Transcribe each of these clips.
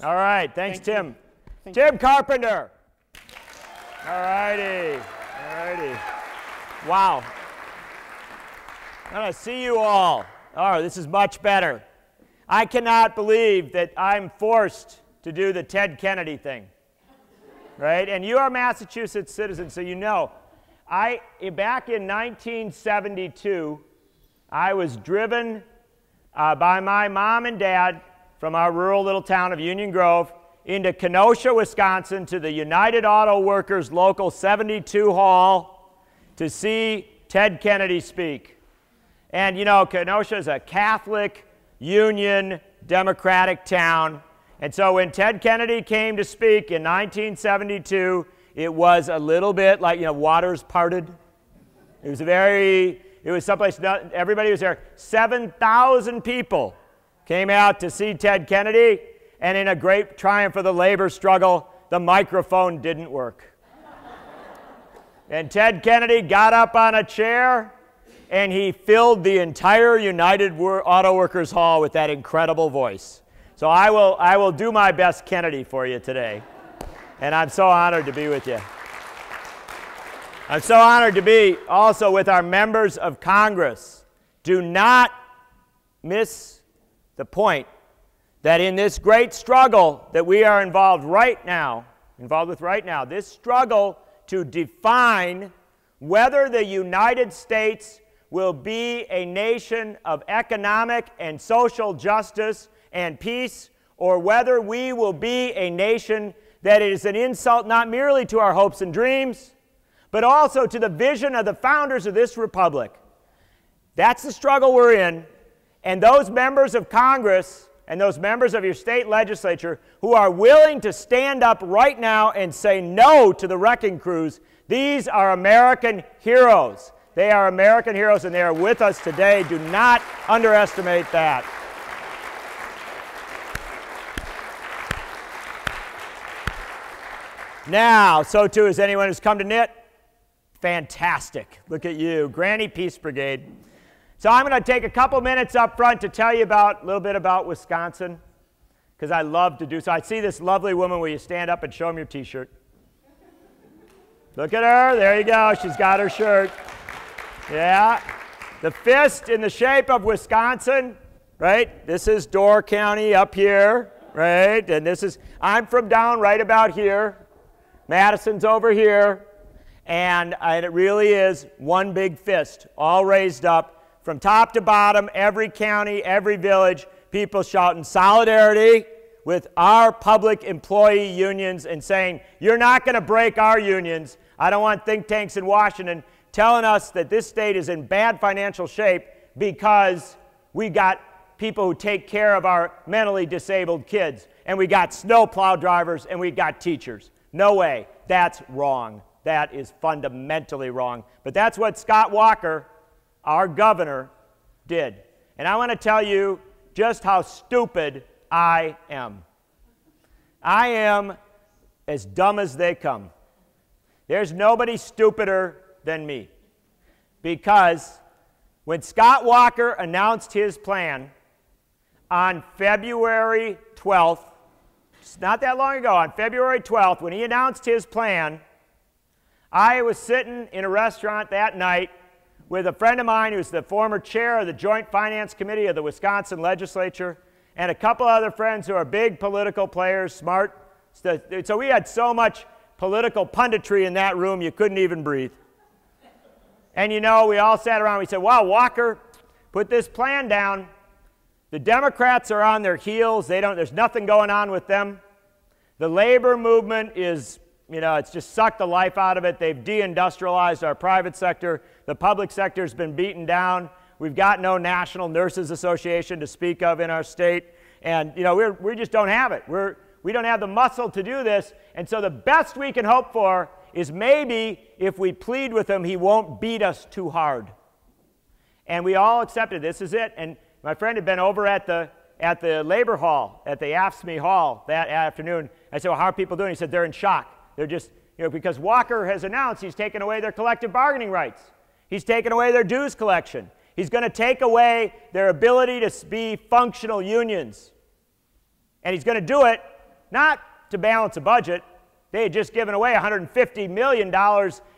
All right, thanks, Tim. Thank Tim Carpenter. All righty, all righty. Wow. I want to see you all. Oh, this is much better. I cannot believe that I'm forced to do the Ted Kennedy thing, right? And you are Massachusetts citizens, so you know. Back in 1972, I was driven by my mom and dad from our rural little town of Union Grove into Kenosha, Wisconsin, to the United Auto Workers Local 72 Hall to see Ted Kennedy speak. And you know, Kenosha is a Catholic, Union, Democratic town. And so when Ted Kennedy came to speak in 1972, it was a little bit like, you know, waters parted. It was someplace, everybody was there. 7,000 people came out to see Ted Kennedy, and in a great triumph of the labor struggle, the microphone didn't work. And Ted Kennedy got up on a chair, and he filled the entire United Auto Workers Hall with that incredible voice. So I will do my best Kennedy for you today. And I'm so honored to be with you. I'm so honored to be also with our members of Congress. Do not miss the point that in this great struggle that we are involved with right now, this struggle to define whether the United States will be a nation of economic and social justice and peace, or whether we will be a nation that is an insult not merely to our hopes and dreams, but also to the vision of the founders of this republic. That's the struggle we're in, and those members of Congress and those members of your state legislature who are willing to stand up right now and say no to the wrecking crews, these are American heroes. They are American heroes, and they are with us today. Do not underestimate that. Now, so too is anyone who's come to knit. Fantastic. Look at you. Granny Peace Brigade. So I'm going to take a couple minutes up front to tell you a little bit about Wisconsin, because I love to do so. I see this lovely woman. Will you stand up and show them your T-shirt? Look at her. There you go. She's got her shirt. Yeah. The fist in the shape of Wisconsin, right? This is Door County up here, right? And this is, I'm from down right about here. Madison's over here. And it really is one big fist, all raised up from top to bottom, every county, every village, people shouting solidarity with our public employee unions and saying, you're not going to break our unions. I don't want think tanks in Washington telling us that this state is in bad financial shape because we got people who take care of our mentally disabled kids, and we got snowplow drivers, and we got teachers. No way. That's wrong. That is fundamentally wrong. But that's what Scott Walker, our governor, did. And I want to tell you just how stupid I am. I am as dumb as they come. There's nobody stupider than me. Because when Scott Walker announced his plan on February 12th, it's not that long ago, on February 12th, when he announced his plan, I was sitting in a restaurant that night with a friend of mine who's the former chair of the Joint Finance Committee of the Wisconsin Legislature, and a couple other friends who are big political players, smart. So we had so much political punditry in that room you couldn't even breathe. And you know, we all sat around, we said, wow, Walker, put this plan down. The Democrats are on their heels. There's nothing going on with them. The labor movement is, you know, it's just sucked the life out of it. They've deindustrialized our private sector. The public sector's been beaten down. We've got no National Nurses Association to speak of in our state. And, you know, we just don't have it. We don't have the muscle to do this. And so the best we can hope for is maybe if we plead with him, he won't beat us too hard. And we all accepted this is it. And my friend had been over at the labor hall, at the AFSCME hall that afternoon. I said, well, how are people doing? He said, they're in shock. They're just, you know, because Walker has announced he's taken away their collective bargaining rights. He's taken away their dues collection. He's going to take away their ability to be functional unions. And he's going to do it not to balance a budget. They had just given away $150 million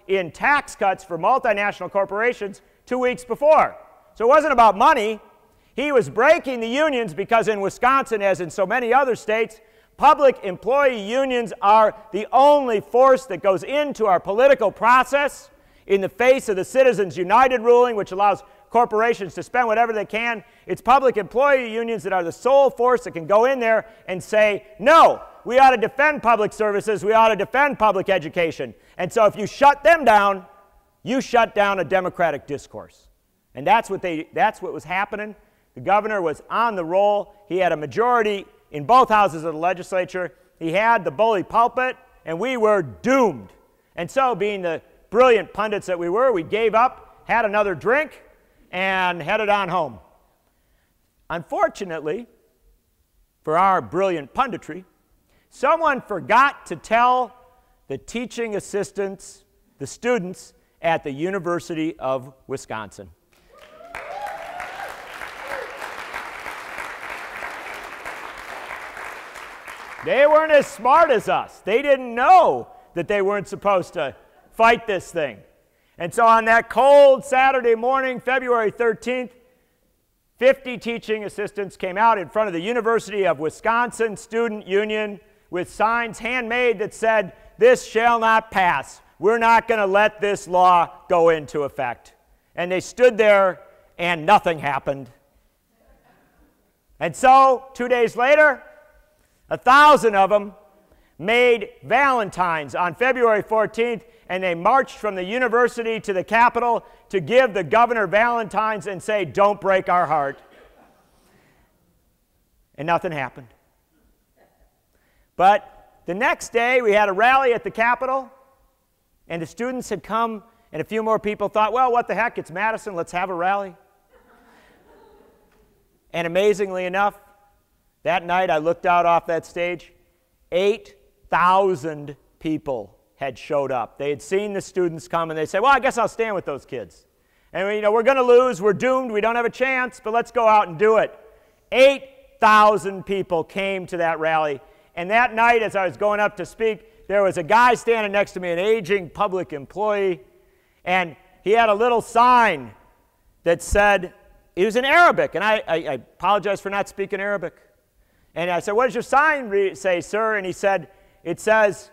in tax cuts for multinational corporations 2 weeks before. So it wasn't about money. He was breaking the unions because in Wisconsin, as in so many other states, public employee unions are the only force that goes into our political process in the face of the Citizens United ruling, which allows corporations to spend whatever they can. It's public employee unions that are the sole force that can go in there and say, no, we ought to defend public services, we ought to defend public education. And so if you shut them down, you shut down a democratic discourse. And that's what was happening. The governor was on the roll. He had a majority in both houses of the legislature. He had the bully pulpit, and we were doomed. And so, being the brilliant pundits that we were, we gave up, had another drink, and headed on home. Unfortunately, for our brilliant punditry, someone forgot to tell the teaching assistants, the students at the University of Wisconsin. They weren't as smart as us. They didn't know that they weren't supposed to fight this thing. And so on that cold Saturday morning, February 13th, 50 teaching assistants came out in front of the University of Wisconsin Student Union with signs handmade that said, "This shall not pass. We're not going to let this law go into effect." And they stood there and nothing happened. And so 2 days later, 1,000 of them made Valentines on February 14th, and they marched from the university to the Capitol to give the governor Valentines and say, "Don't break our heart." And nothing happened. But the next day, we had a rally at the Capitol, and the students had come, and a few more people thought, well, what the heck, it's Madison, let's have a rally. And amazingly enough, that night, I looked out off that stage, 8,000 people had showed up. They had seen the students come, and they said, well, I guess I'll stand with those kids. And we're going to lose, we're doomed, we don't have a chance, but let's go out and do it. 8,000 people came to that rally. And that night, as I was going up to speak, there was a guy standing next to me, an aging public employee, and he had a little sign that said, it was in Arabic, and I apologize for not speaking Arabic. And I said, what does your sign say, sir? And he said, it says,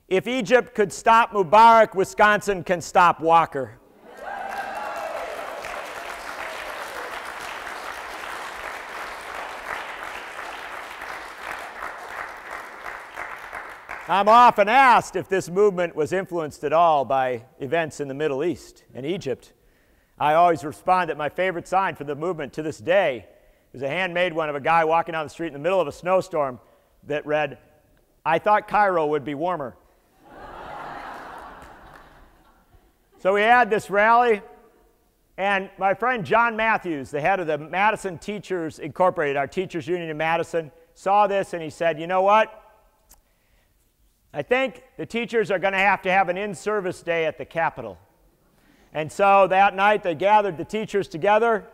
if Egypt could stop Mubarak, Wisconsin can stop Walker. I'm often asked if this movement was influenced at all by events in the Middle East and Egypt. I always respond that my favorite sign for the movement to this day is a handmade one of a guy walking down the street in the middle of a snowstorm that read, I thought Cairo would be warmer. So we had this rally, and my friend John Matthews, the head of the Madison Teachers Incorporated, our teachers union in Madison, saw this and he said, you know what? I think the teachers are going to have an in-service day at the Capitol. And so that night they gathered the teachers together,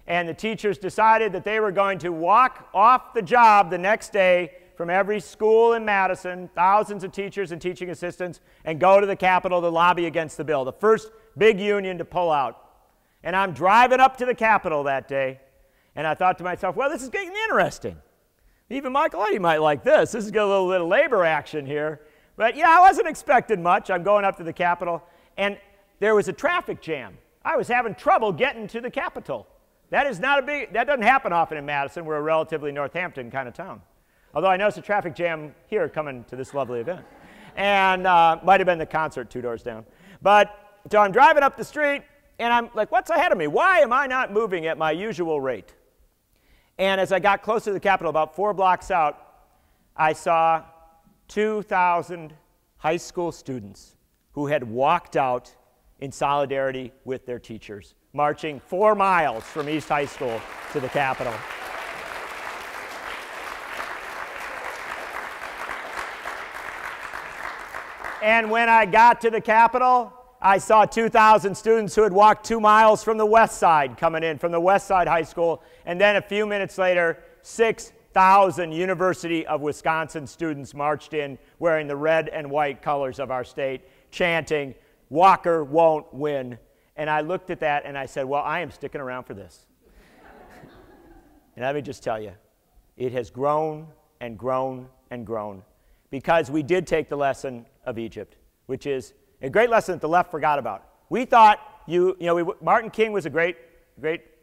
and the teachers decided that they were going to walk off the job the next day from every school in Madison, thousands of teachers and teaching assistants, and go to the Capitol to lobby against the bill, the first big union to pull out. And I'm driving up to the Capitol that day, and I thought to myself, well, this is getting interesting. Even Michael Lighty might like this. This is got a little bit of labor action here. But yeah, I wasn't expecting much. I'm going up to the Capitol, and there was a traffic jam. I was having trouble getting to the Capitol. That doesn't happen often in Madison. We're a relatively Northampton kind of town. Although I noticed a traffic jam here coming to this lovely event. And might have been the concert 2 doors down. But so I'm driving up the street, and I'm like, what's ahead of me? Why am I not moving at my usual rate? And as I got closer to the Capitol, about 4 blocks out, I saw 2,000 high school students who had walked out in solidarity with their teachers, marching 4 miles from East High School to the Capitol. And when I got to the Capitol, I saw 2,000 students who had walked 2 miles from the west side coming in, from the west side high school. And then a few minutes later, 6 40,000 University of Wisconsin students marched in wearing the red and white colors of our state, chanting, "Walker won't win." And I looked at that and I said, well, I am sticking around for this. And let me just tell you, it has grown and grown and grown because we did take the lesson of Egypt, which is a great lesson that the left forgot about. We thought, Martin King was a great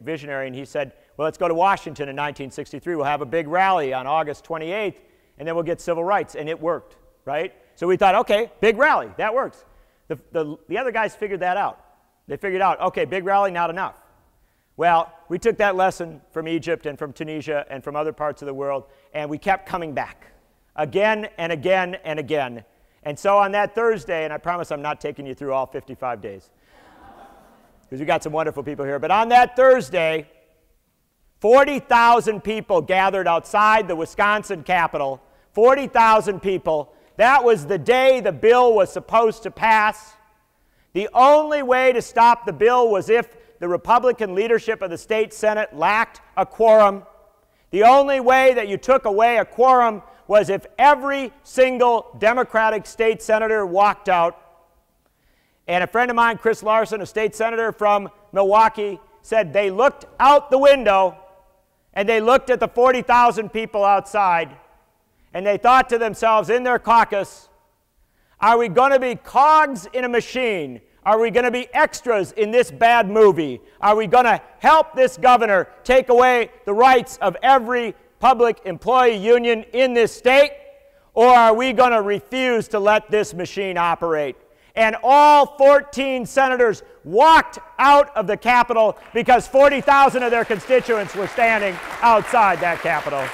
visionary, and he said, well, let's go to Washington in 1963. We'll have a big rally on August 28th, and then we'll get civil rights. And it worked, right? So we thought, okay, big rally, that works. The other guys figured that out. They figured out, okay, big rally, not enough. Well, we took that lesson from Egypt and from Tunisia and from other parts of the world, and we kept coming back again and again and again. And so on that Thursday, and I promise I'm not taking you through all 55 days, because we got some wonderful people here, but on that Thursday, 40,000 people gathered outside the Wisconsin Capitol, 40,000 people. That was the day the bill was supposed to pass. The only way to stop the bill was if the Republican leadership of the state Senate lacked a quorum. The only way that you took away a quorum was if every single Democratic state senator walked out. And a friend of mine, Chris Larson, a state senator from Milwaukee, said they looked out the window and they looked at the 40,000 people outside and they thought to themselves in their caucus, are we going to be cogs in a machine? Are we going to be extras in this bad movie? Are we going to help this governor take away the rights of every public employee union in this state? Or are we going to refuse to let this machine operate? And all 14 senators walked out of the Capitol because 40,000 of their constituents were standing outside that Capitol.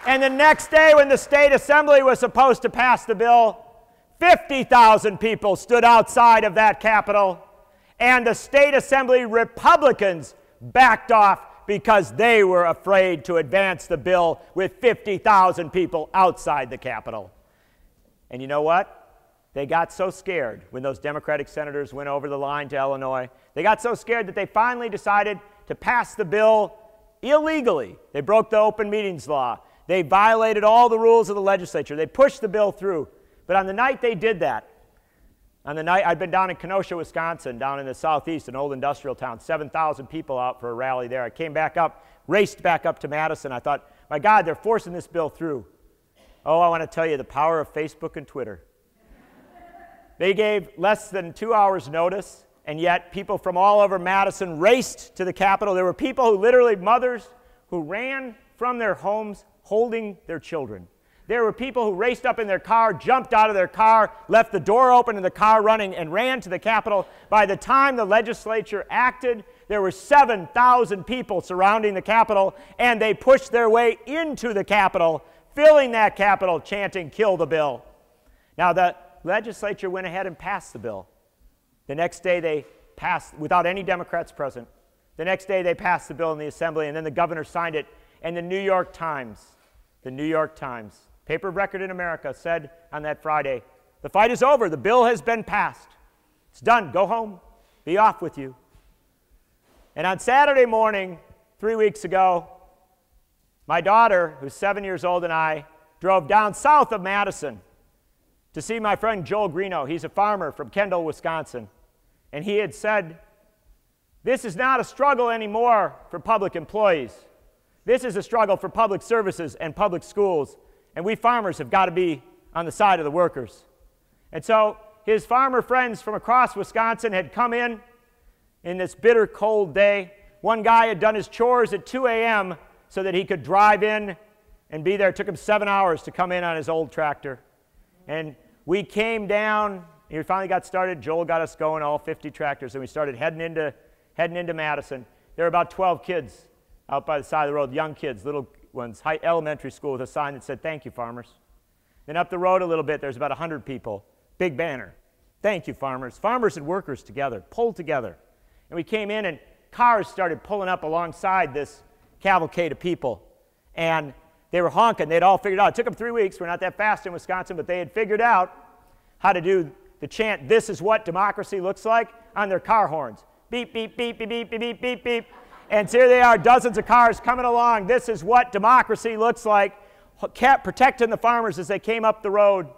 And the next day, when the state assembly was supposed to pass the bill, 50,000 people stood outside of that Capitol, and the state assembly Republicans backed off because they were afraid to advance the bill with 50,000 people outside the Capitol. And you know what? They got so scared when those Democratic senators went over the line to Illinois. They got so scared that they finally decided to pass the bill illegally. They broke the open meetings law. They violated all the rules of the legislature. They pushed the bill through. But on the night they did that, on the night I'd been down in Kenosha, Wisconsin, down in the southeast, an old industrial town, 7,000 people out for a rally there. I came back up, raced back up to Madison. I thought, my God, they're forcing this bill through. Oh, I want to tell you the power of Facebook and Twitter. They gave less than 2 hours notice, and yet people from all over Madison raced to the Capitol. There were people who literally, mothers, who ran from their homes holding their children. There were people who raced up in their car, jumped out of their car, left the door open and the car running, and ran to the Capitol. By the time the legislature acted, there were 7,000 people surrounding the Capitol, and they pushed their way into the Capitol, filling that Capitol, chanting, "Kill the bill." Now, the legislature went ahead and passed the bill. The next day, they passed, without any Democrats present. The next day, they passed the bill in the Assembly, and then the governor signed it. And the New York Times, paper of record in America, said on that Friday, the fight is over. The bill has been passed. It's done. Go home. Be off with you. And on Saturday morning, 3 weeks ago, my daughter, who's 7 years old, and I drove down south of Madison to see my friend Joel Greeno. He's a farmer from Kendall, Wisconsin. And he had said, this is not a struggle anymore for public employees. This is a struggle for public services and public schools, and we farmers have got to be on the side of the workers. And so his farmer friends from across Wisconsin had come in this bitter, cold day. One guy had done his chores at 2 a.m. so that he could drive in and be there. It took him 7 hours to come in on his old tractor. And we came down, and we finally got started. Joel got us going, all 50 tractors, and we started heading into Madison. There were about 12 kids out by the side of the road, young kids, little ones, elementary school, with a sign that said, "Thank you, farmers." Then up the road a little bit, there's about 100 people, big banner, "Thank you, farmers." Farmers and workers together, pulled together. And we came in, and cars started pulling up alongside this cavalcade of people. And they were honking. They'd all figured out. It took them 3 weeks. We're not that fast in Wisconsin, but they had figured out how to do the chant, "This is what democracy looks like," on their car horns. Beep, beep, beep, beep, beep, beep, beep, beep, beep. And so here they are, dozens of cars coming along. This is what democracy looks like, protecting the farmers as they came up the road.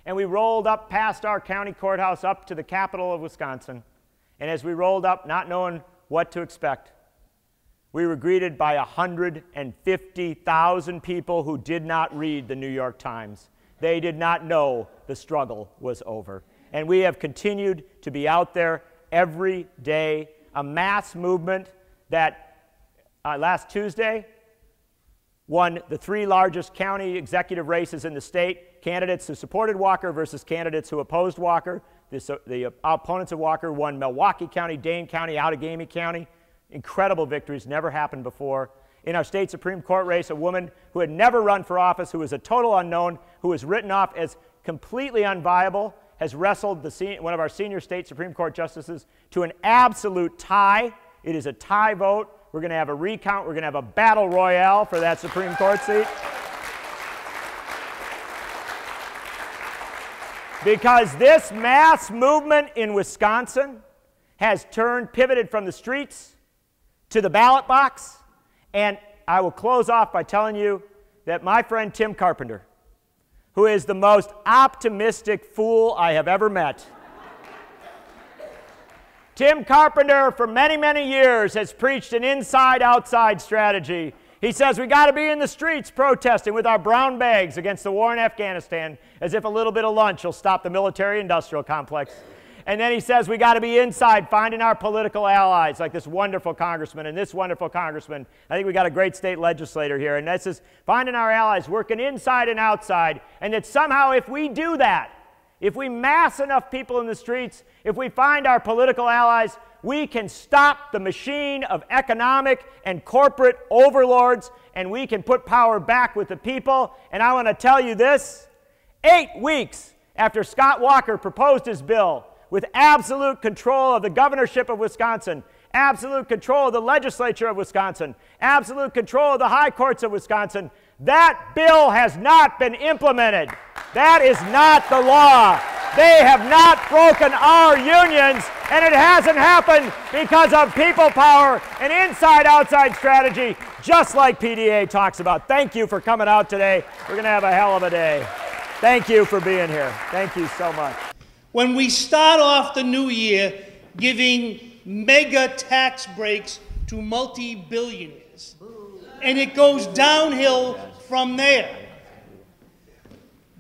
And we rolled up past our county courthouse up to the capital of Wisconsin. And as we rolled up, not knowing what to expect, we were greeted by 150,000 people who did not read the New York Times. They did not know the struggle was over. And we have continued to be out there every day, a mass movement that last Tuesday won the 3 largest county executive races in the state, candidates who supported Walker versus candidates who opposed Walker. The opponents of Walker won Milwaukee County, Dane County, Outagamie County. Incredible victories, never happened before. In our state Supreme Court race, a woman who had never run for office, who was a total unknown, who was written off as completely unviable, has wrestled one of our senior state Supreme Court justices to an absolute tie. It is a tie vote. We're going to have a recount. We're going to have a battle royale for that Supreme Court seat. Because this mass movement in Wisconsin has pivoted from the streets to the ballot box. And I will close off by telling you that my friend Tim Carpenter, who is the most optimistic fool I have ever met, Tim Carpenter, for many, many years, has preached an inside-outside strategy. He says we got to be in the streets protesting with our brown bags against the war in Afghanistan, as if a little bit of lunch will stop the military-industrial complex. And then he says we got to be inside finding our political allies, like this wonderful congressman and this wonderful congressman. I think we got a great state legislator here. And this is finding our allies, working inside and outside. And that somehow if we do that, if we mass enough people in the streets, if we find our political allies, we can stop the machine of economic and corporate overlords, and we can put power back with the people. And I want to tell you this, 8 weeks after Scott Walker proposed his bill, with absolute control of the governorship of Wisconsin, absolute control of the legislature of Wisconsin, absolute control of the high courts of Wisconsin, that bill has not been implemented. That is not the law. They have not broken our unions, and it hasn't happened because of people power and inside-outside strategy, just like PDA talks about. Thank you for coming out today. We're going to have a hell of a day. Thank you for being here. Thank you so much. When we start off the new year giving mega tax breaks to multi-billionaires, and it goes downhill from there.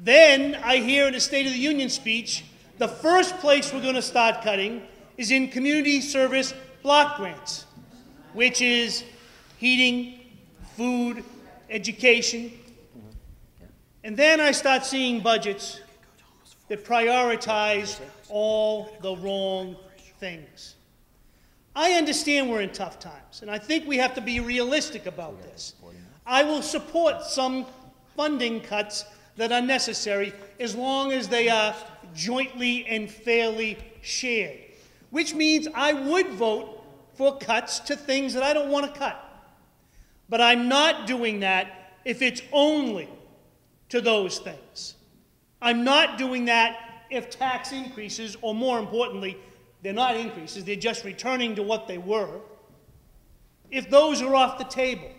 Then I hear in a State of the Union speech, the first place we're going to start cutting is in community service block grants, which is heating, food, education. And then I start seeing budgets that prioritize all the wrong things. I understand we're in tough times, and I think we have to be realistic about this. I will support some funding cuts that are necessary as long as they are jointly and fairly shared, which means I would vote for cuts to things that I don't want to cut. But I'm not doing that if it's only to those things. I'm not doing that if tax increases, or more importantly, they're not increases, they're just returning to what they were, if those are off the table.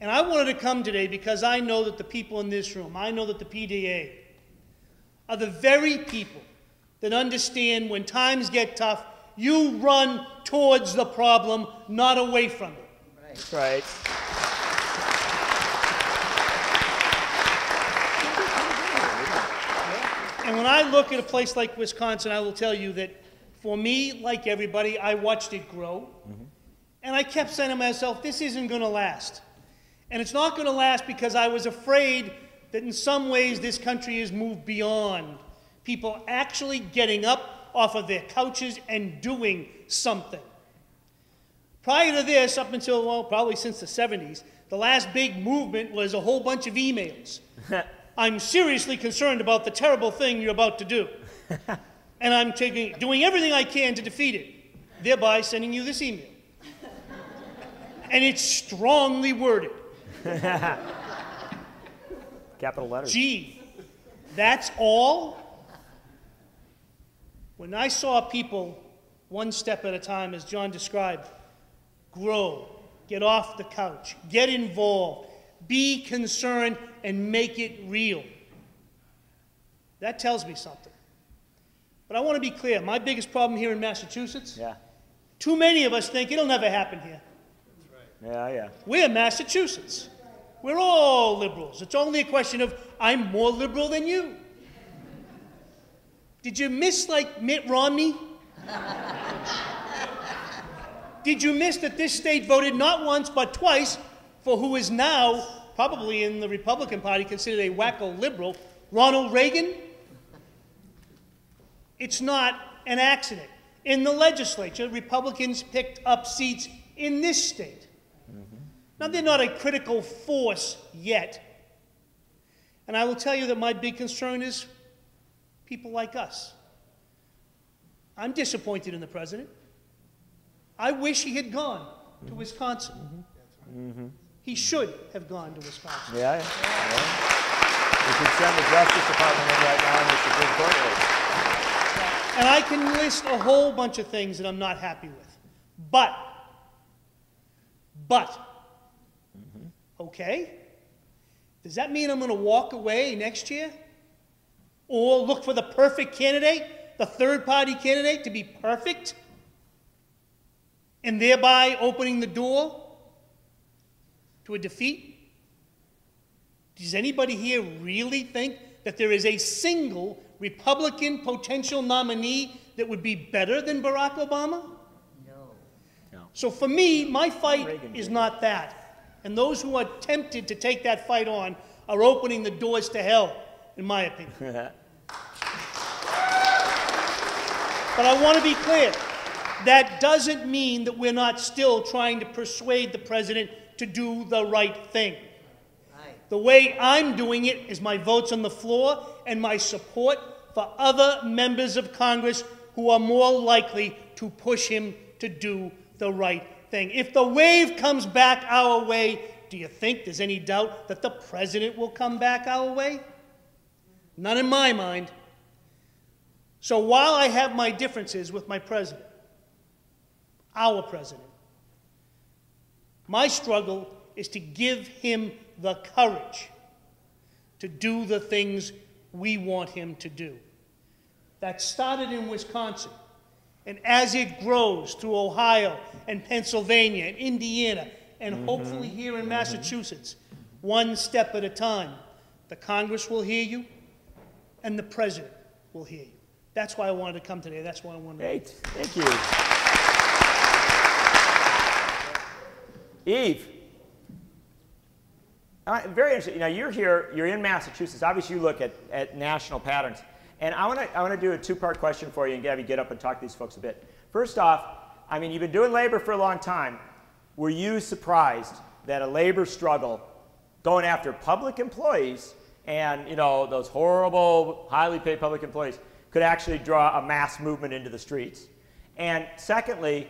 And I wanted to come today because I know that the people in this room, I know that the PDA are the very people that understand when times get tough, you run towards the problem, not away from it. That's right. And when I look at a place like Wisconsin, I will tell you that for me, like everybody, I watched it grow. And I kept saying to myself, this isn't going to last. And it's not going to last because I was afraid that in some ways this country has moved beyond people actually getting up off of their couches and doing something. Prior to this, up until, well, probably since the 70s, the last big movement was a whole bunch of emails. I'm seriously concerned about the terrible thing you're about to do. And I'm doing everything I can to defeat it, thereby sending you this email. And it's strongly worded. Capital letters. Gee, that's all? When I saw people one step at a time, as John described. Grow, get off the couch, get involved, be concerned, and make it real. That tells me something. But I want to be clear, my biggest problem here in Massachusetts, too many of us think it'll never happen here. That's right. Yeah. We're Massachusetts. We're all liberals. It's only a question of, I'm more liberal than you. Did you miss, like, Mitt Romney? Did you miss that this state voted not once but twice for who is now, probably in the Republican Party, considered a wacko liberal, Ronald Reagan? It's not an accident. In the legislature, Republicans picked up seats in this state. Now, they're not a critical force yet. And I will tell you that my big concern is people like us. I'm disappointed in the president. I wish he had gone to Wisconsin. He should have gone to Wisconsin. Yeah. We could send the Justice Department in right now in the Supreme Court race. And I can list a whole bunch of things that I'm not happy with. But, okay, does that mean I'm going to walk away next year? Or look for the perfect candidate, the third-party candidate, to be perfect? And thereby opening the door to a defeat? Does anybody here really think that there is a single Republican potential nominee that would be better than Barack Obama? No. So for me, my fight is not that. And those who are tempted to take that fight on are opening the doors to hell, in my opinion. But I want to be clear. That doesn't mean that we're not still trying to persuade the president to do the right thing. The way I'm doing it is my votes on the floor and my support for other members of Congress who are more likely to push him to do the right thing. If the wave comes back our way, do you think there's any doubt that the president will come back our way? None in my mind. So while I have my differences with my president, our president, my struggle is to give him the courage to do the things we want him to do. That started in Wisconsin, and as it grows through Ohio and Pennsylvania and Indiana and hopefully here in Massachusetts, one step at a time, the Congress will hear you and the president will hear you. That's why I wanted to come today. That's why I wanted to. Great. Thank you. Eve. Very interesting. Now, you're here, you're in Massachusetts. Obviously, you look at national patterns. And I want to do a two-part question for you and have you get up and talk to these folks a bit. First off, I mean, you've been doing labor for a long time. Were you surprised that a labor struggle going after public employees and, you know, those horrible, highly paid public employees could actually draw a mass movement into the streets? And secondly,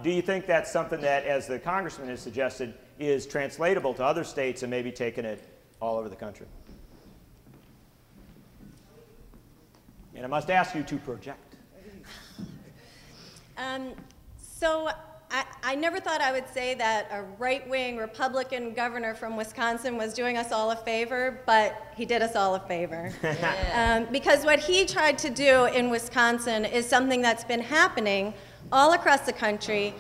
do you think that's something that, as the congressman has suggested, is translatable to other states and maybe taking it all over the country? And I must ask you to project. So I never thought I would say that a right-wing Republican governor from Wisconsin was doing us all a favor, but he did us all a favor. Because what he tried to do in Wisconsin is something that's been happening all across the country,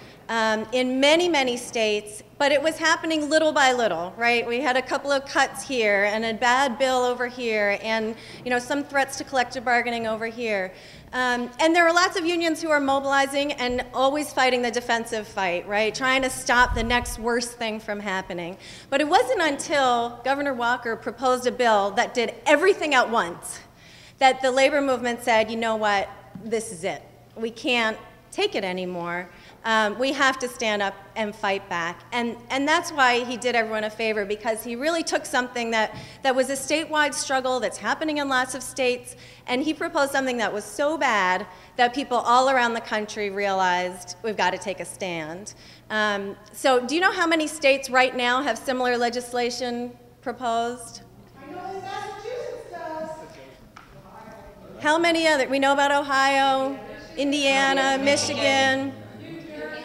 in many, many states, but it was happening little by little, right? We had a couple of cuts here and a bad bill over here and, you know, some threats to collective bargaining over here. And there are lots of unions who are mobilizing and always fighting the defensive fight, right? Trying to stop the next worst thing from happening. But it wasn't until Governor Walker proposed a bill that did everything at once that the labor movement said, you know what, this is it. We can't take it anymore. We have to stand up and fight back. And that's why he did everyone a favor, because he really took something that was a statewide struggle that's happening in lots of states, and he proposed something that was so bad that people all around the country realized we've got to take a stand. So do you know how many states right now have similar legislation proposed? I know Massachusetts does. How many other? We know about Ohio. Indiana, Michigan,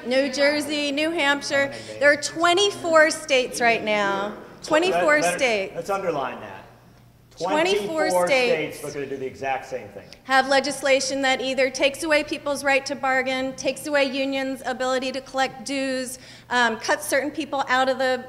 New Jersey, New Hampshire. There are 24 states right now. 24 states. Let's underline that. 24 states looking to do the exact same thing. Have legislation that either takes away people's right to bargain, takes away unions' ability to collect dues, cuts certain people out of the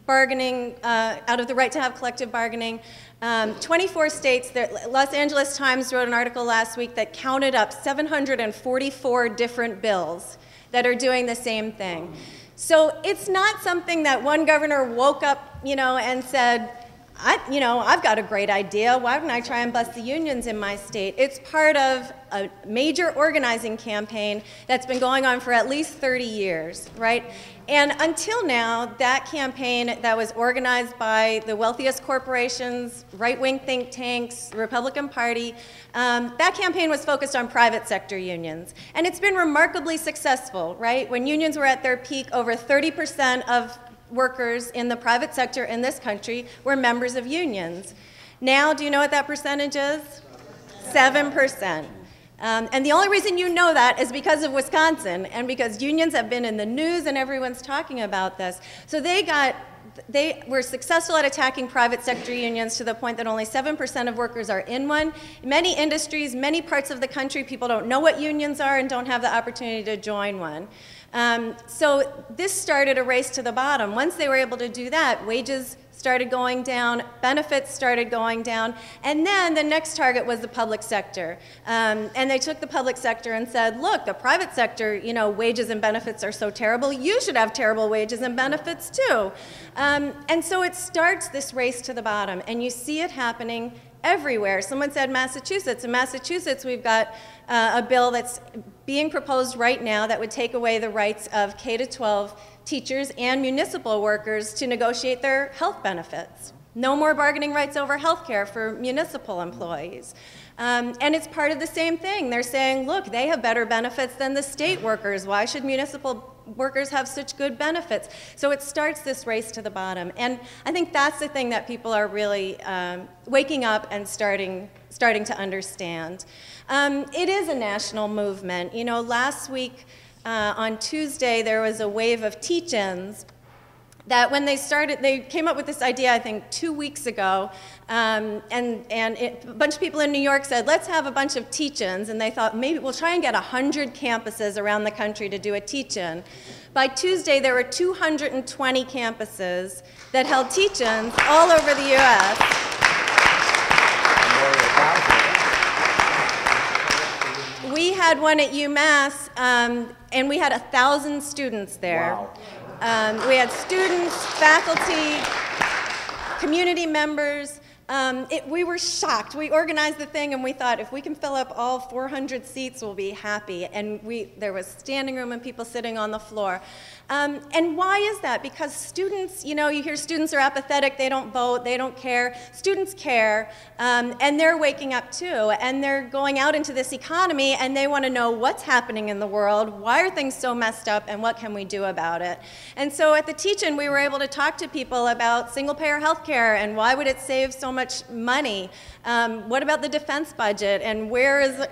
bargaining, out of the right to have collective bargaining. 24 states. Los Angeles Times wrote an article last week that counted up 744 different bills that are doing the same thing. So it's not something that one governor woke up, and said, I've got a great idea. Why don't I try and bust the unions in my state? It's part of a major organizing campaign that's been going on for at least 30 years, right? And until now, that campaign that was organized by the wealthiest corporations, right-wing think tanks, the Republican Party, that campaign was focused on private sector unions. And it's been remarkably successful, right? When unions were at their peak, over 30% of workers in the private sector in this country were members of unions. Now, do you know what that percentage is? 7%. And the only reason you know that is because of Wisconsin and because unions have been in the news and everyone's talking about this. So they were successful at attacking private sector unions to the point that only 7% of workers are in one. In many industries, many parts of the country, people don't know what unions are and don't have the opportunity to join one. So this started a race to the bottom. Once they were able to do that, wages started going down, benefits started going down, and then the next target was the public sector. And they took the public sector and said, look, the private sector, wages and benefits are so terrible, you should have terrible wages and benefits too. And so it starts this race to the bottom, and you see it happening everywhere. Someone said Massachusetts. In Massachusetts, we've got a bill that's being proposed right now that would take away the rights of K-12 teachers and municipal workers to negotiate their health benefits. No more bargaining rights over health care for municipal employees. And it's part of the same thing. They're saying, look, they have better benefits than the state workers. Why should municipal workers have such good benefits? So it starts this race to the bottom. And I think that's the thing that people are really waking up and starting to understand. It is a national movement. Last week on Tuesday, there was a wave of teach-ins that when they came up with this idea, I think 2 weeks ago, and a bunch of people in New York said, let's have a bunch of teach-ins, and they thought, maybe we'll try and get 100 campuses around the country to do a teach-in. By Tuesday, there were 220 campuses that held teach-ins all over the U.S. We had one at UMass, and we had 1,000 students there. Wow. We had students, faculty, community members. We were shocked. We organized the thing, and we thought, if we can fill up all 400 seats, we'll be happy. And there was standing room and people sitting on the floor. And why is that? Because students, you hear students are apathetic, they don't vote, they don't care. Students care, and they're waking up too. And they're going out into this economy, and they want to know what's happening in the world, why are things so messed up, and what can we do about it? And so at the teach-in, we were able to talk to people about single-payer health care, and why would it save so much money? What about the defense budget, and where is,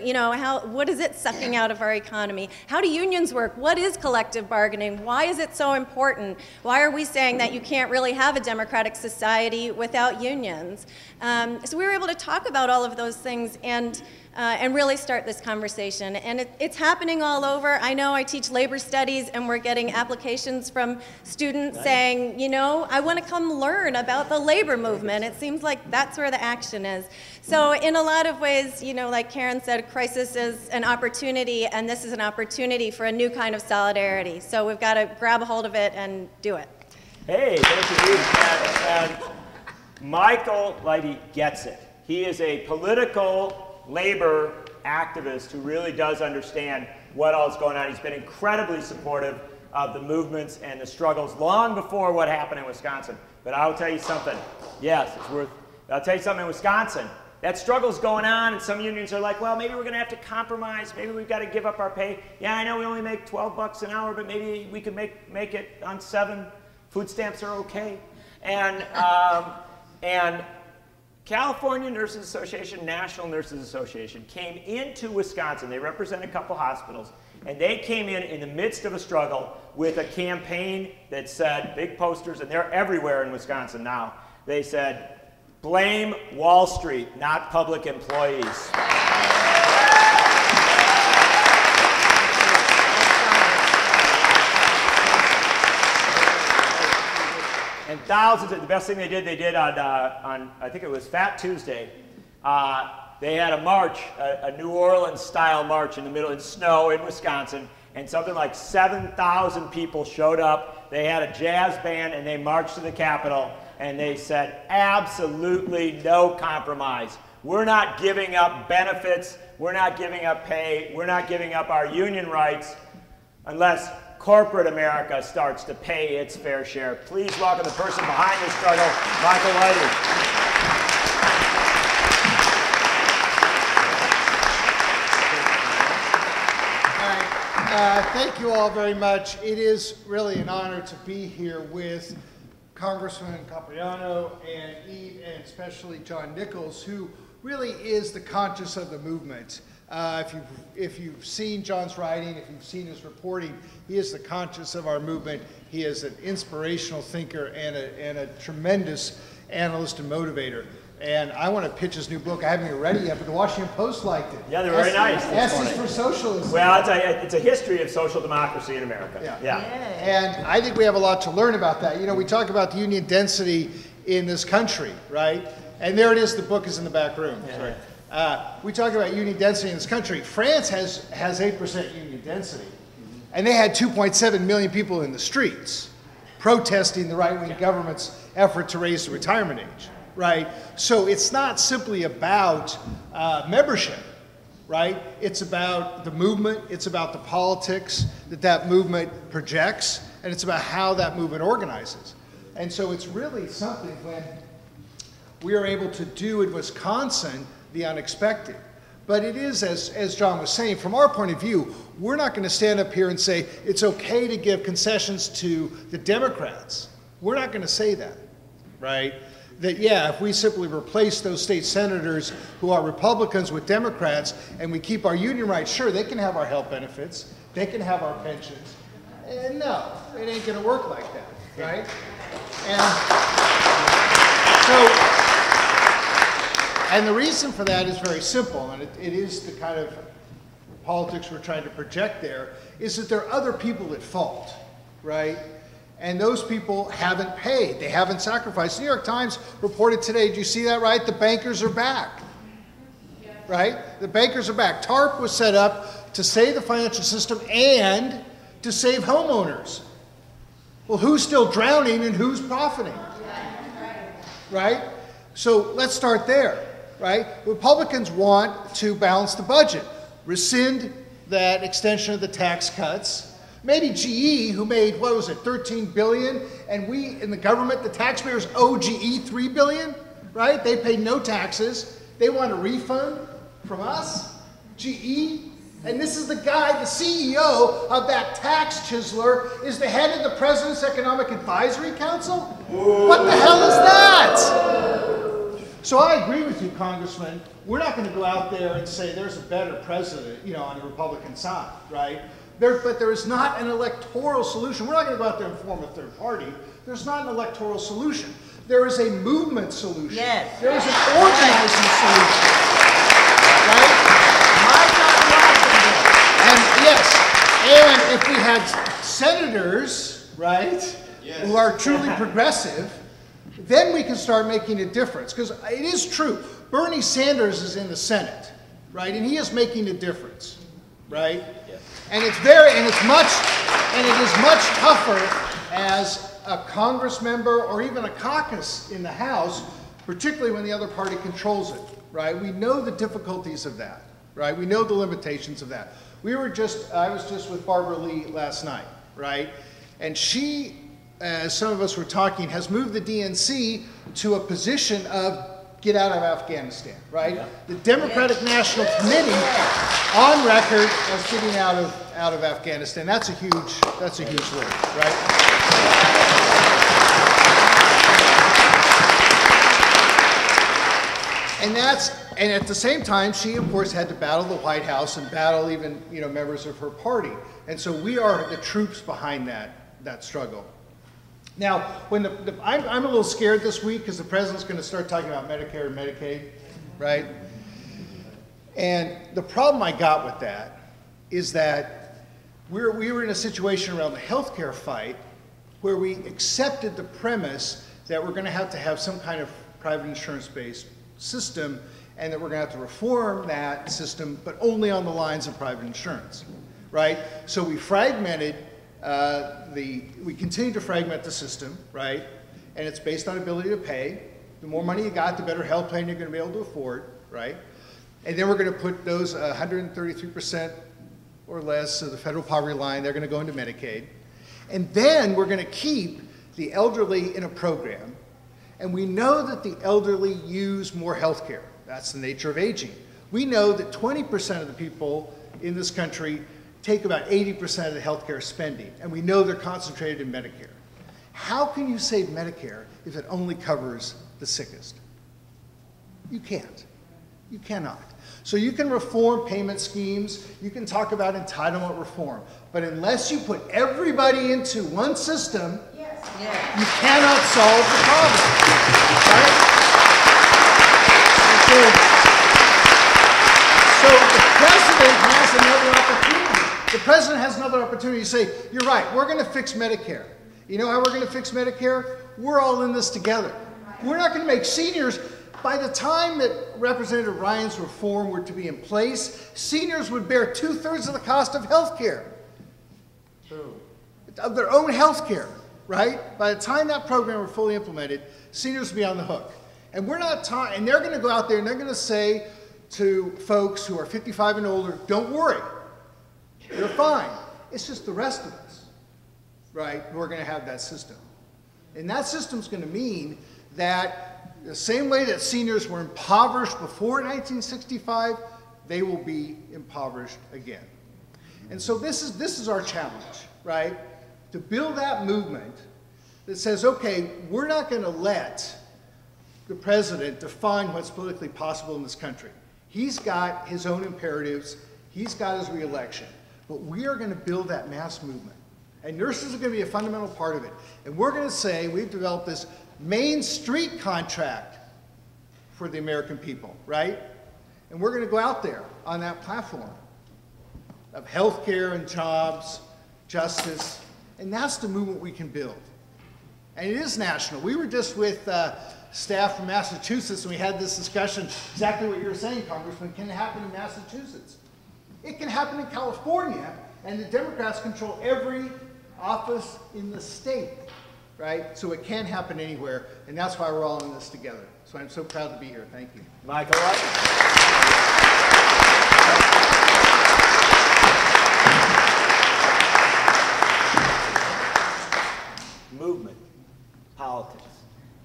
what is it sucking out of our economy? How do unions work? What is collective bargaining? Why is it so important? Why are we saying that you can't really have a democratic society without unions? So we were able to talk about all of those things and really start this conversation. And it's happening all over. I know I teach labor studies, and we're getting applications from students saying, I want to come learn about the labor movement. It seems like that's where the action is. So in a lot of ways, like Karen said, crisis is an opportunity, and this is an opportunity for a new kind of solidarity. So we've got to grab a hold of it and do it. Hey, thank you. And Michael Lighty gets it. He is a political labor activist who really does understand what all is going on. He's been incredibly supportive of the movements and the struggles long before what happened in Wisconsin. But I'll tell you something. Yes, I'll tell you something in Wisconsin. That struggle's going on, and some unions are like, well, maybe we're going to have to compromise. Maybe we've got to give up our pay. Yeah, I know we only make $12 an hour, but maybe we could make it on 7. Food stamps are okay. And California Nurses Association, National Nurses Association came into Wisconsin. They represent a couple hospitals. And they came in the midst of a struggle with a campaign that said, big posters, and they're everywhere in Wisconsin now. They said, blame Wall Street, not public employees. And thousands, the best thing they did on I think it was Fat Tuesday, they had a march, a New Orleans-style march in the middle, in snow in Wisconsin, and something like 7,000 people showed up. They had a jazz band, and they marched to the Capitol, and they said, absolutely no compromise. We're not giving up benefits. We're not giving up pay. We're not giving up our union rights unless corporate America starts to pay its fair share. Please welcome the person behind this struggle, Michael Lighty. Thank you all very much. It is really an honor to be here with Congressman Capuano and Eve, and especially John Nichols, who really is the conscience of the movement. If you've seen John's writing, if you've seen his reporting, he is the conscience of our movement. He is an inspirational thinker and a tremendous analyst and motivator. And I want to pitch his new book. I haven't even read it yet, but the Washington Post liked it. Yeah, they're very nice. Essays for Socialism. Well, it's a history of social democracy in America. Yeah. And I think we have a lot to learn about that. You know, we talk about the union density in this country, right? And there it is. The book is in the back room. Yeah. Sorry. We talk about union density in this country. France has 8% union density, and they had 2.7 million people in the streets protesting the right-wing government's effort to raise the retirement age. Right? So it's not simply about membership, right? It's about the movement, it's about the politics that movement projects, and it's about how that movement organizes. And so it's really something when we are able to do in Wisconsin the unexpected. But it is, as John was saying, from our point of view, we're not going to stand up here and say it's okay to give concessions to the Democrats. We're not going to say that, right? That, yeah, if we simply replace those state senators who are Republicans with Democrats and we keep our union rights, sure, they can have our health benefits, they can have our pensions. And no, it ain't going to work like that, right? And the reason for that is very simple, and it is the kind of politics we're trying to project there, is that there are other people at fault, right? And those people haven't paid. They haven't sacrificed. The New York Times reported today, did you see that, right? The bankers are back, right? The bankers are back. TARP was set up to save the financial system and to save homeowners. Well, who's still drowning and who's profiting, right? So let's start there, right? Republicans want to balance the budget, rescind that extension of the tax cuts. Maybe GE, who made, what was it, $13 billion, and we in the government, the taxpayers owe GE $3 billion, right? They paid no taxes. They want a refund from us, GE. And this is the guy, the CEO of that tax chiseler, is the head of the President's Economic Advisory Council? What the hell is that? So I agree with you, Congressman. We're not going to go out there and say there's a better president, you know, on the Republican side, right? But there is not an electoral solution. We're not going to go out there and form a third party. There's not an electoral solution. There is a movement solution. Yes. There is an organizing solution. Right? And yes, and if we had senators, right, yes, who are truly progressive, then we can start making a difference. Because it is true, Bernie Sanders is in the Senate, right, and he is making a difference, right? And it is much tougher as a Congress member or even a caucus in the House, particularly when the other party controls it, right? We know the difficulties of that, right? We know the limitations of that. I was just with Barbara Lee last night, right? And she, as some of us were talking, has moved the DNC to a position of get out of Afghanistan, right? Yeah. The Democratic National Committee on record as getting out of Afghanistan. That's a huge word, right? and at the same time, she of course had to battle the White House and battle even members of her party. And so we are the troops behind that struggle. Now, when I'm a little scared this week because the president's going to start talking about Medicare and Medicaid, right? And the problem I got with that is that we were in a situation around the healthcare fight where we accepted the premise that we're going to have some kind of private insurance-based system and that we're going to have to reform that system, but only on the lines of private insurance, right? So we fragmented we continue to fragment the system, right? And it's based on ability to pay. The more money you got, the better health plan you're going to be able to afford, right? And then we're going to put those 133% or less of the federal poverty line, they're going to go into Medicaid. And then we're going to keep the elderly in a program. And we know that the elderly use more health care. That's the nature of aging. We know that 20% of the people in this country take about 80% of the healthcare spending, and we know they're concentrated in Medicare. How can you save Medicare if it only covers the sickest? You can't. You cannot. So you can reform payment schemes, you can talk about entitlement reform, but unless you put everybody into one system, you cannot solve the problem, right? So the president has another opportunity. The president has another opportunity to say, you're right, we're going to fix Medicare. You know how we're going to fix Medicare? We're all in this together. We're not going to make seniors, by the time that Representative Ryan's reform were to be in place, seniors would bear 2/3 of the cost of health care. Of their own health care, right? By the time that program were fully implemented, seniors would be on the hook. And we're not and they're going to go out there and they're going to say to folks who are 55 and older, don't worry. You're fine. It's just the rest of us, right, who are going to have that system. And that system's going to mean that the same way that seniors were impoverished before 1965, they will be impoverished again. And so this is our challenge, right, to build that movement that says, okay, we're not going to let the president define what's politically possible in this country. He's got his own imperatives. He's got his re-election. But we are going to build that mass movement. And nurses are going to be a fundamental part of it. And we're going to say, we've developed this Main Street contract for the American people, right? And we're going to go out there on that platform of health care and jobs, justice, and that's the movement we can build. And it is national. We were just with staff from Massachusetts and we had this discussion, exactly what you were saying, Congressman, can it happen in Massachusetts? It can happen in California, and the Democrats control every office in the state, right? So it can happen anywhere, and that's why we're all in this together. So I'm so proud to be here. Thank you. Michael. Movement, politics.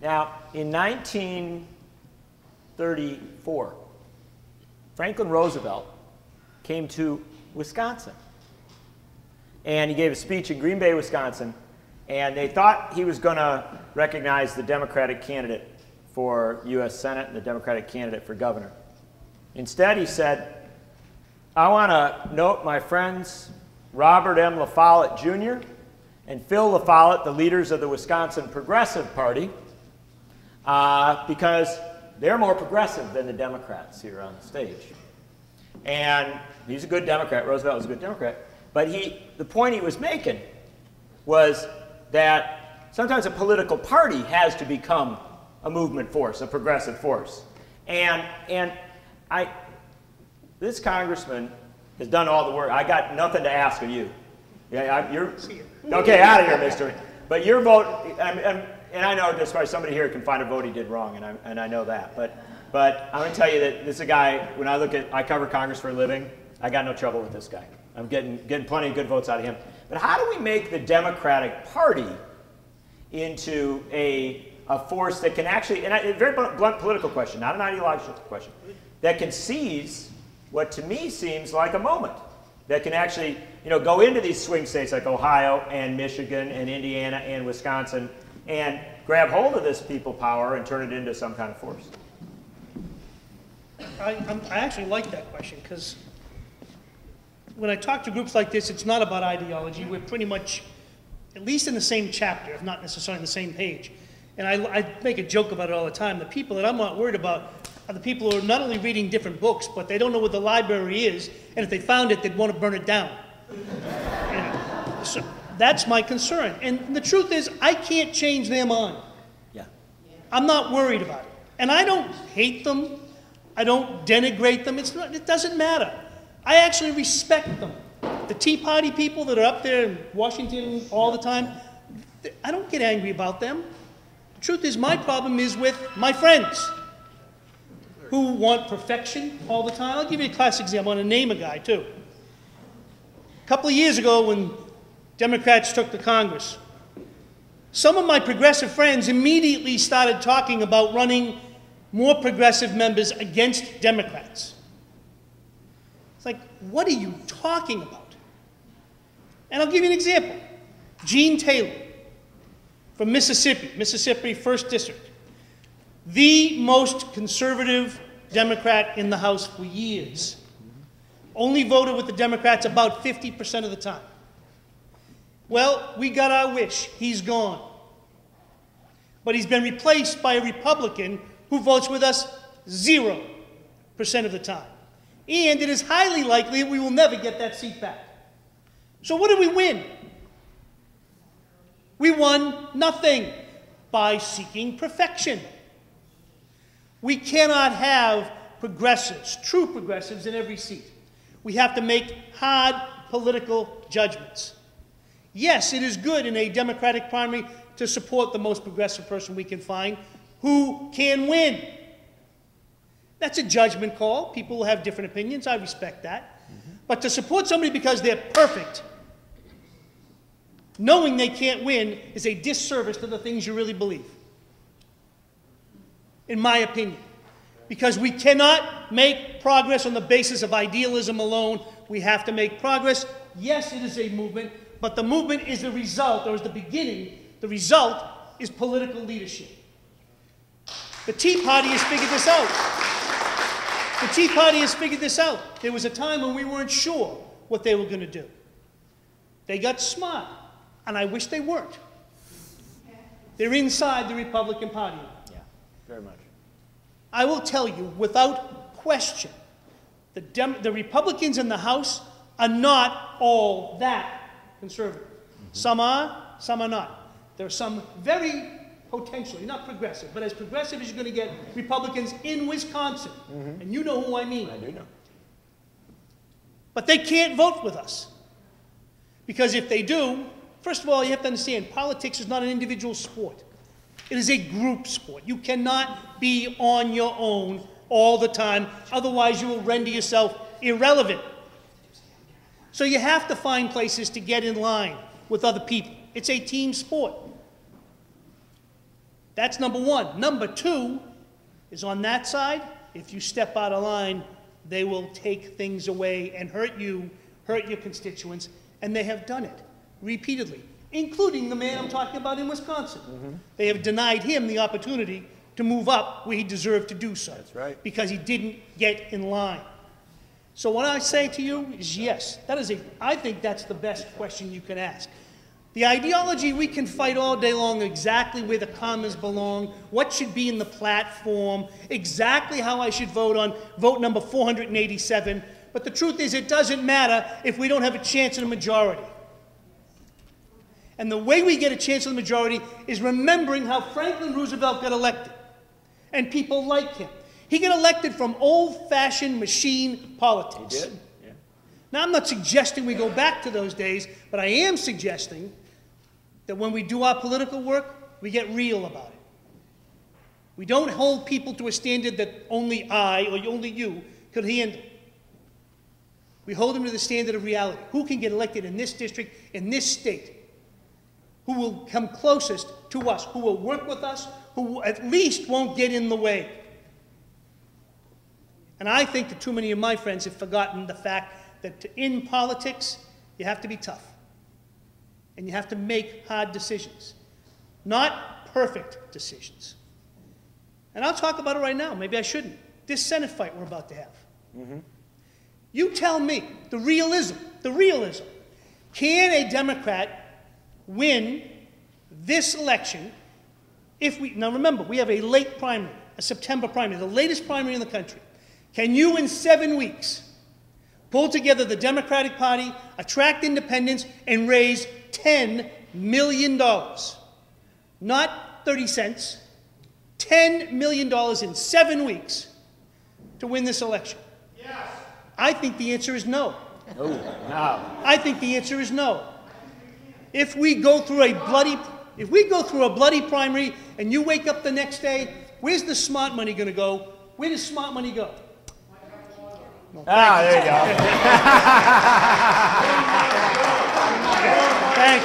Now, in 1934, Franklin Roosevelt came to Wisconsin. And he gave a speech in Green Bay, Wisconsin, and they thought he was going to recognize the Democratic candidate for U.S. Senate and the Democratic candidate for governor. Instead, he said, I want to note my friends Robert M. La Follette Jr. and Phil La Follette, the leaders of the Wisconsin Progressive Party, because they're more progressive than the Democrats here on the stage. And he's a good Democrat. Roosevelt was a good Democrat. But the point he was making was that sometimes a political party has to become a movement force, a progressive force. And this congressman has done all the work. I got nothing to ask of you. Yeah, you're okay, out of here, mister. But your vote, and I know there's probably somebody here can find a vote he did wrong, and I know that. But I'm going to tell you that this is a guy, when I cover Congress for a living, I got no trouble with this guy. I'm getting plenty of good votes out of him. But how do we make the Democratic Party into a force that can actually, and a very blunt political question, not an ideological question, that can seize what to me seems like a moment, that can actually go into these swing states like Ohio and Michigan and Indiana and Wisconsin and grab hold of this people power and turn it into some kind of force? I actually like that question, because when I talk to groups like this, it's not about ideology. We're pretty much at least in the same chapter, if not necessarily on the same page. And I make a joke about it all the time. The people that I'm not worried about are the people who are not only reading different books, but they don't know what the library is, and if they found it, they'd want to burn it down. So that's my concern. And the truth is, I can't change their mind. Yeah. I'm not worried about it. And I don't hate them. I don't denigrate them. It doesn't matter. I actually respect them. The Tea Party people that are up there in Washington all the time, I don't get angry about them. The truth is, my problem is with my friends who want perfection all the time. I'll give you a classic example. I'm going to name a guy, too. A couple of years ago, when Democrats took the Congress, some of my progressive friends immediately started talking about running more progressive members against Democrats. It's like, what are you talking about? And I'll give you an example. Gene Taylor from Mississippi, 1st District, the most conservative Democrat in the House for years. Only voted with the Democrats about 50% of the time. Well, we got our wish. He's gone. But he's been replaced by a Republican who votes with us 0% of the time. And it is highly likely that we will never get that seat back. So what did we win? We won nothing by seeking perfection. We cannot have progressives, true progressives, in every seat. We have to make hard political judgments. Yes, it is good in a Democratic primary to support the most progressive person we can find who can win. That's a judgment call. People will have different opinions. I respect that. But to support somebody because they're perfect, knowing they can't win, is a disservice to the things you really believe, in my opinion. Because we cannot make progress on the basis of idealism alone. We have to make progress. Yes, it is a movement, but the movement is the result, or is the beginning. The result is political leadership. The Tea Party has figured this out. The Tea Party has figured this out. There was a time when we weren't sure what they were going to do. They got smart, and I wish they weren't. They're inside the Republican Party. Yeah, very much. I will tell you, without question, the Republicans in the House are not all that conservative. Some are, some are not. There are some very potentially, not progressive, but as progressive as you're going to get Republicans in Wisconsin. And you know who I mean. I do know. But they can't vote with us. Because if they do, first of all, you have to understand, politics is not an individual sport. It is a group sport. You cannot be on your own all the time, otherwise you will render yourself irrelevant. So you have to find places to get in line with other people. It's a team sport. That's number one. Number two is on that side, if you step out of line, they will take things away and hurt you, hurt your constituents, and they have done it repeatedly, including the man I'm talking about in Wisconsin. They have denied him the opportunity to move up where he deserved to do so. That's right. Because he didn't get in line. So what I say to you is yes, I think that's the best question you can ask. The ideology, we can fight all day long exactly where the commas belong, what should be in the platform, exactly how I should vote on vote number 487. But the truth is, it doesn't matter if we don't have a chance in a majority. And the way we get a chance in the majority is remembering how Franklin Roosevelt got elected. And people like him. He got elected from old-fashioned machine politics. He did, yeah. Now, I'm not suggesting we go back to those days, but I am suggesting that when we do our political work, we get real about it. We don't hold people to a standard that only I or only you could handle. We hold them to the standard of reality. Who can get elected in this district, in this state? Who will come closest to us? Who will work with us? Who at least won't get in the way? And I think that too many of my friends have forgotten the fact that in politics, you have to be tough. And you have to make hard decisions. Not perfect decisions. And I'll talk about it right now. Maybe I shouldn't. this Senate fight we're about to have. You tell me, the realism, can a Democrat win this election if we, now remember, we have a late primary, a September primary, the latest primary in the country. Can you in 7 weeks pull together the Democratic Party, attract independents, and raise $10 million? Not 30 cents, $10 million in 7 weeks to win this election? Yes. I think the answer is no. Oh, no. I think the answer is no. If we go through a bloody primary and you wake up the next day, where's the smart money going to go? Where does smart money go? Well, there you go. Thank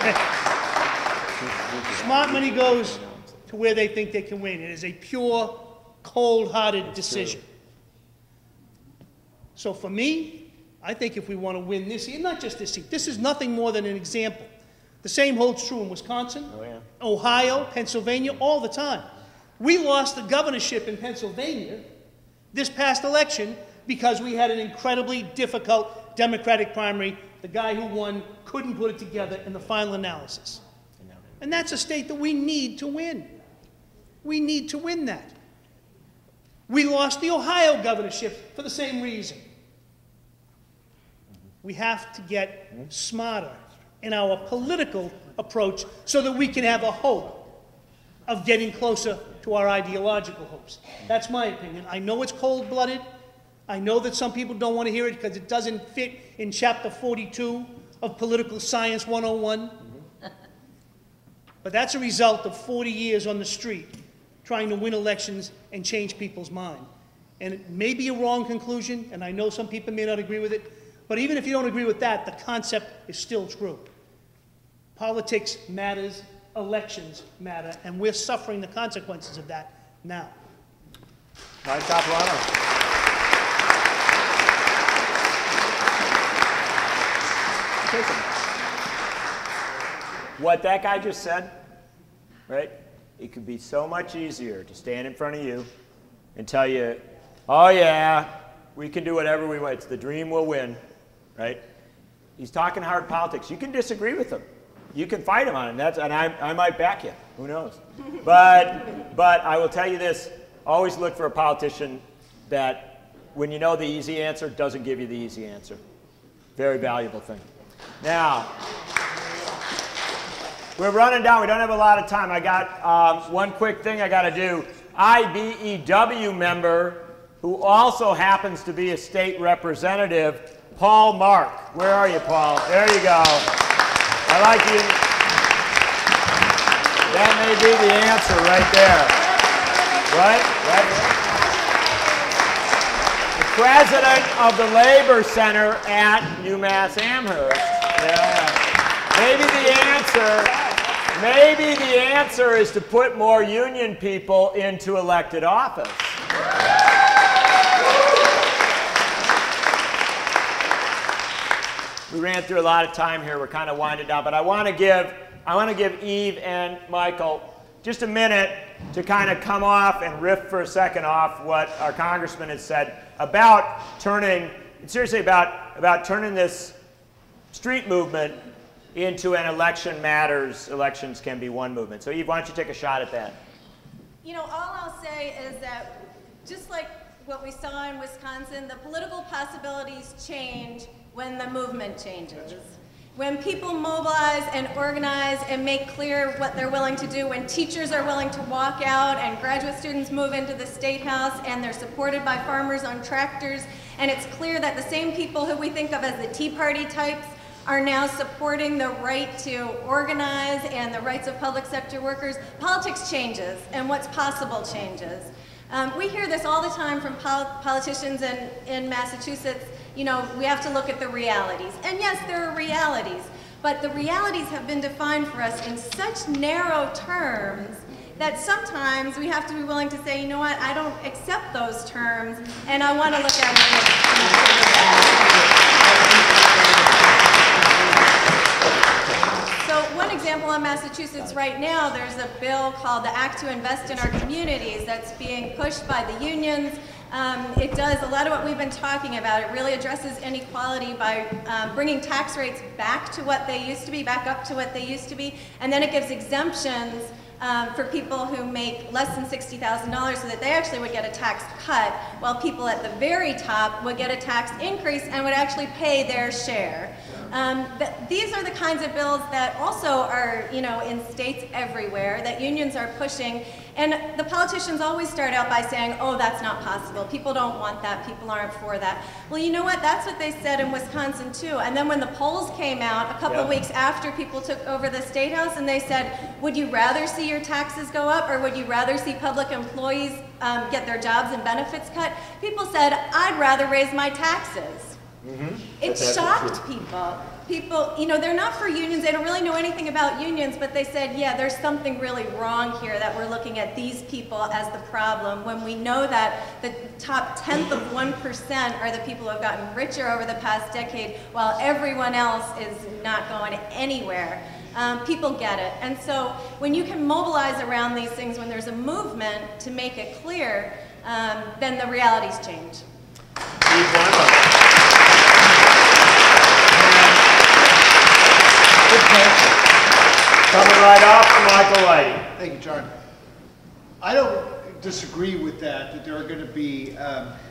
you. Smart money goes to where they think they can win. It is a pure, cold-hearted decision. So for me, I think if we want to win this seat, not just this seat, this is nothing more than an example. The same holds true in Wisconsin, Ohio, Pennsylvania, all the time. We lost the governorship in Pennsylvania this past election because we had an incredibly difficult Democratic primary. The guy who won couldn't put it together in the final analysis. And that's a state that we need to win. We need to win that. We lost the Ohio governorship for the same reason. We have to get smarter in our political approach so that we can have a hope of getting closer to our ideological hopes. That's my opinion. I know it's cold-blooded. I know that some people don't want to hear it because it doesn't fit in Chapter 42 of Political Science 101. But that's a result of 40 years on the street trying to win elections and change people's mind. And it may be a wrong conclusion, and I know some people may not agree with it, but even if you don't agree with that, the concept is still true. Politics matters, elections matter, and we're suffering the consequences of that now. All right, Capuano. What that guy just said, right? It could be so much easier to stand in front of you and tell you, oh yeah, we can do whatever we want. It's the dream will win, right? He's talking hard politics. You can disagree with him. You can fight him on it, and I might back you. Who knows? But I will tell you this, always look for a politician that, when you know the easy answer, doesn't give you the easy answer. Very valuable thing. Now, we're running down. We don't have a lot of time. I got one quick thing I got to do. IBEW member, who also happens to be a state representative, Paul Mark. Where are you, Paul? There you go. I like you. That may be the answer right there. Right? The president of the Labor Center at UMass Amherst. Yeah. Maybe the answer is to put more union people into elected office. We ran through a lot of time here. We're kind of winding down, but I want to give Eve and Michael just a minute to kind of come off and riff for a second off what our congressman has said about turning, seriously about turning this street movement into an election matters, elections can be one movement. So Eve, why don't you take a shot at that? You know, all I'll say is that just like what we saw in Wisconsin, the political possibilities change when the movement changes. When people mobilize and organize and make clear what they're willing to do, when teachers are willing to walk out and graduate students move into the State House and they're supported by farmers on tractors, and it's clear that the same people who we think of as the Tea Party types are now supporting the right to organize and the rights of public sector workers, politics changes and what's possible changes. We hear this all the time from politicians in Massachusetts. You know, we have to look at the realities. And yes, there are realities, but the realities have been defined for us in such narrow terms that sometimes we have to be willing to say, you know what, I don't accept those terms, and I want to look at it. So one example example, in Massachusetts right now, there's a bill called the Act to Invest in Our Communities that's being pushed by the unions. It does a lot of what we've been talking about. It really addresses inequality by bringing tax rates back to what they used to be, back up to what they used to be, and then it gives exemptions for people who make less than $60,000 so that they actually would get a tax cut, while people at the very top would get a tax increase and would actually pay their share. These are the kinds of bills that also are, in states everywhere that unions are pushing. And the politicians always start out by saying, oh, that's not possible. People don't want that. People aren't for that. Well, you know what? That's what they said in Wisconsin, too. And then when the polls came out a couple weeks after people took over the State House, and they said, would you rather see your taxes go up, or would you rather see public employees get their jobs and benefits cut? People said, I'd rather raise my taxes. It shocked people. People, they're not for unions. They don't really know anything about unions, but they said, yeah, there's something really wrong here that we're looking at these people as the problem, when we know that the top 1/10 of 1% are the people who have gotten richer over the past decade, while everyone else is not going anywhere. People get it. And so when you can mobilize around these things, when there's a movement to make it clear, then the realities change. Coming right off, Michael Lighty. Thank you, John. I don't disagree with that there are going to be,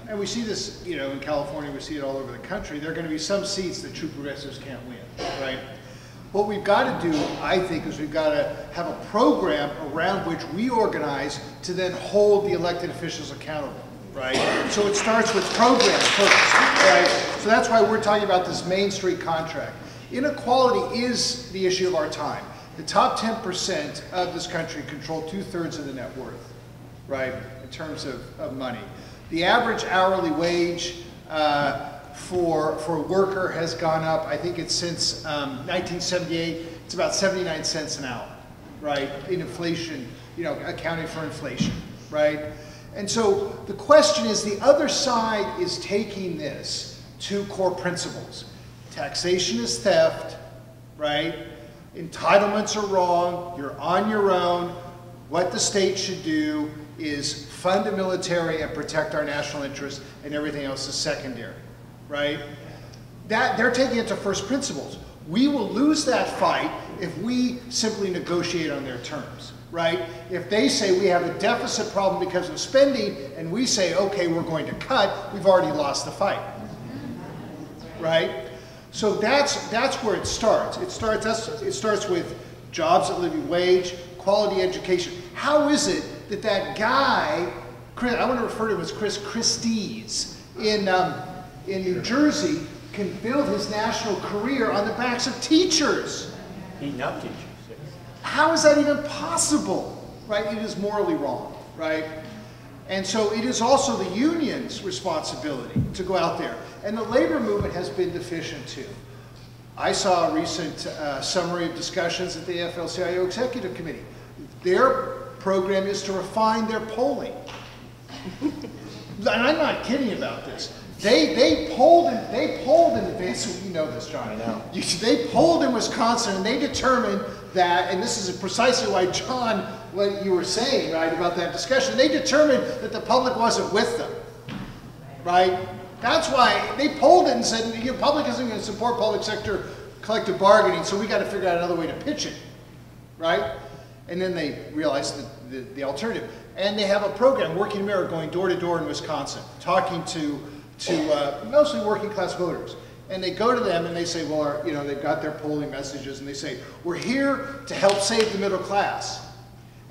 and we see this, in California, we see it all over the country, there are going to be some seats that true progressives can't win, right? What we've got to do, I think, is we've got to have a program around which we organize to then hold the elected officials accountable, right? So it starts with program first, right? So that's why we're talking about this Main Street contract. Inequality is the issue of our time. The top 10% of this country control 2/3 of the net worth, right, in terms of money. The average hourly wage for a worker has gone up, I think it's since 1978, it's about 79 cents an hour, right, in inflation, accounting for inflation, right? And so the question is, the other side is taking this to core principles. Taxation is theft, right? Entitlements are wrong. You're on your own. What the state should do is fund the military and protect our national interests, and everything else is secondary, right? That they're taking it to first principles. We will lose that fight if we simply negotiate on their terms, right? If they say we have a deficit problem because of spending, and we say, okay, we're going to cut, we've already lost the fight, right? So that's where it starts. It starts with jobs at living wage, quality education. How is it that guy, Chris, I want to refer to him as Chris Christie's in New Jersey, can build his national career on the backs of teachers? Eating up teachers. How is that even possible? Right? It is morally wrong, right? And so it is also the union's responsibility to go out there. And the labor movement has been deficient too. I saw a recent summary of discussions at the AFL-CIO Executive Committee. Their program is to refine their polling. And I'm not kidding about this. They polled in advance. You know this, John. I know. They polled in Wisconsin, and they determined that, and this is precisely why, John, what you were saying, right, about that discussion, they determined that the public wasn't with them, right? That's why they polled it and said, the public isn't going to support public sector collective bargaining, so we got to figure out another way to pitch it, right? And then they realized the alternative. And they have a program, Working Mirror, going door to door in Wisconsin, talking to mostly working class voters. And they go to them and they say, well, they've got their polling messages, and they say, we're here to help save the middle class.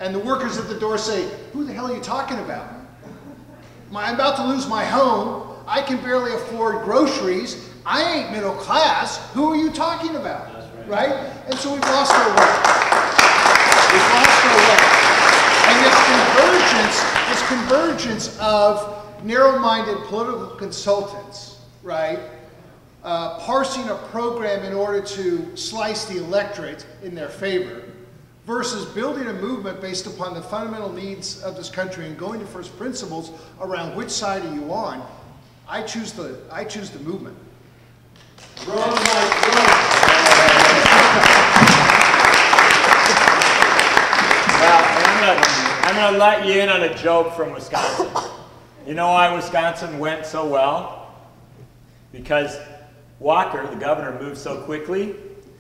And the workers at the door say, who the hell are you talking about? I'm about to lose my home. I can barely afford groceries. I ain't middle class. Who are you talking about? That's right. Right? And so we've lost our way. We've lost our way. And this convergence of narrow-minded political consultants, right, parsing a program in order to slice the electorate in their favor, versus building a movement based upon the fundamental needs of this country and going to first principles around which side are you on. I choose the movement. Run, Mike, run. going to let you in on a joke from Wisconsin. You know why Wisconsin went so well? Because Walker, the governor, moved so quickly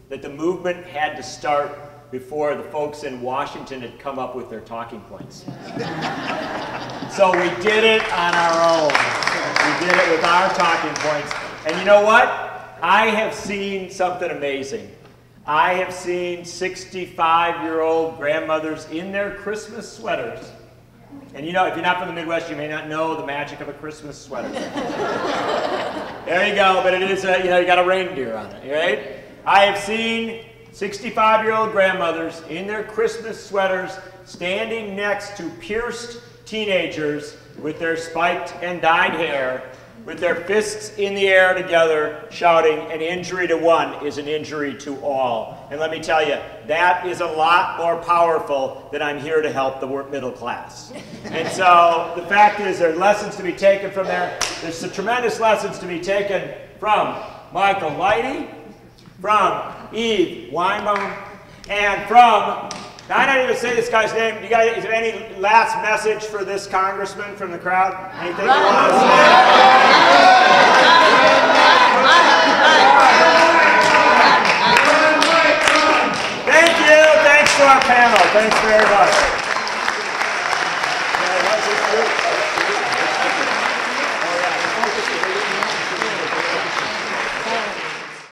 that the movement had to start before the folks in Washington had come up with their talking points. So we did it on our own. We did it with our talking points. And you know what? I have seen something amazing. I have seen 65-year-old grandmothers in their Christmas sweaters. And you know, if you're not from the Midwest, you may not know the magic of a Christmas sweater. There you go, but it is, you know, you got a reindeer on it, right? I have seen 65-year-old grandmothers in their Christmas sweaters standing next to pierced teenagers with their spiked and dyed hair, with their fists in the air together, shouting, "An injury to one is an injury to all." And let me tell you, that is a lot more powerful than "I'm here to help the middle class." And so the fact is, there are lessons to be taken from there. There's some tremendous lessons to be taken from Michael Lighty, from Eve Weinbaum, and from, now I don't even say this guy's name. You guys, is there any last message for this congressman from the crowd? Anything you want to say? Thank you. Thanks to our panel. Thanks very much.